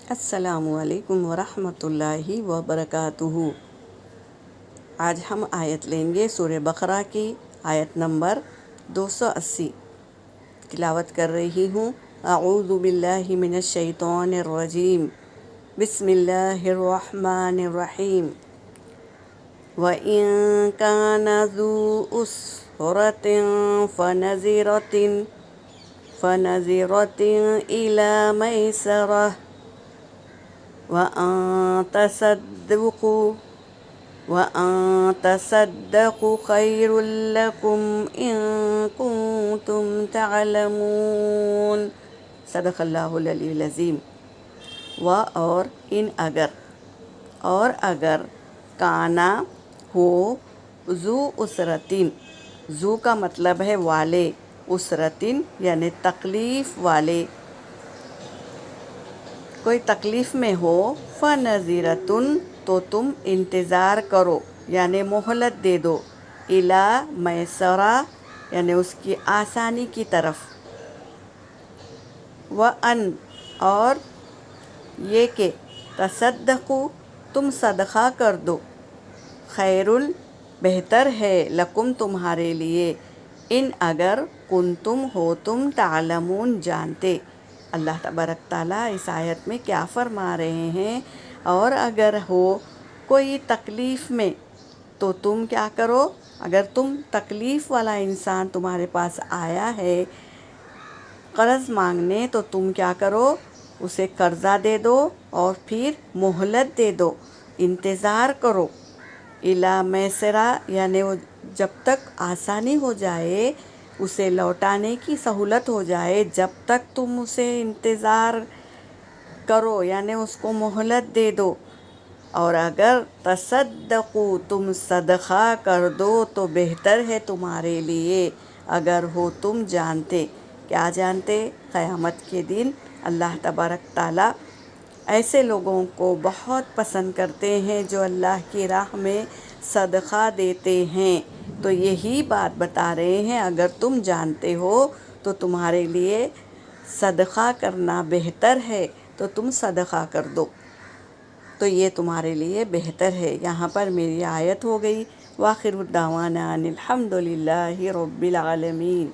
السلام علیکم ورحمۃ اللہ وبرکاتہ۔ آج ہم آیت لیں گے سورہ بقرہ کی آیت نمبر 280۔ تلاوت کر رہی ہوں۔ اعوذ باللہ من الشیطان الرجیم، بسم اللہ الرحمن الرحیم۔ وَإِن كَانَ ذُو أُسْرَةٍ فَنَظِرَةٌ إِلَىٰ مَيْسَرَةٍ وَأَن تَصَدَّقُوا خَيْرٌ لَكُمْ إِن كُنتُمْ تَعْلَمُونَ۔ صدق اللہ العلی العظیم۔ اور اگر کانا ہو ذو اسرتن، ذو کا مطلب ہے والے، اسرتن یعنی تکلیف والے، کوئی تکلیف میں ہو، فَنَظِرَةٌ تو تم انتظار کرو یعنی مہلت دے دو، اِلیٰ میسرہ یعنی اس کی آسانی کی طرف، وَأَن اور یہ کہ تَصَدَّقُوا تم صدقہ کر دو، خیرٌ بہتر ہے، لکم تمہارے لیے، ان اگر کنتم ہو تم تعلمون جانتے۔ اللہ تبارک تعالیٰ اس آیت میں کیا فرما رہے ہیں؟ اور اگر ہو کوئی تکلیف میں تو تم کیا کرو؟ اگر تم تکلیف والا انسان تمہارے پاس آیا ہے قرض مانگنے تو تم کیا کرو؟ اسے قرضہ دے دو اور پھر مہلت دے دو، انتظار کرو، اِلیٰ میسرہ یعنی جب تک آسانی ہو جائے، اسے لوٹانے کی سہولت ہو جائے، جب تک تم اسے انتظار کرو یعنی اس کو مہلت دے دو۔ اور اگر تصدقوا تم صدقہ کر دو تو بہتر ہے تمہارے لیے، اگر ہو تم جانتے۔ کیا جانتے؟ قیامت کے دن اللہ تبارک تعالیٰ ایسے لوگوں کو بہت پسند کرتے ہیں جو اللہ کی راہ میں صدقہ دیتے ہیں۔ تو یہی بات بتا رہے ہیں، اگر تم جانتے ہو تو تمہارے لیے صدقہ کرنا بہتر ہے تو تم صدقہ کر دو، تو یہ تمہارے لیے بہتر ہے۔ یہاں پر میری آیت ہو گئی۔ وآخر دعوانا ان الحمد للہ رب العالمین۔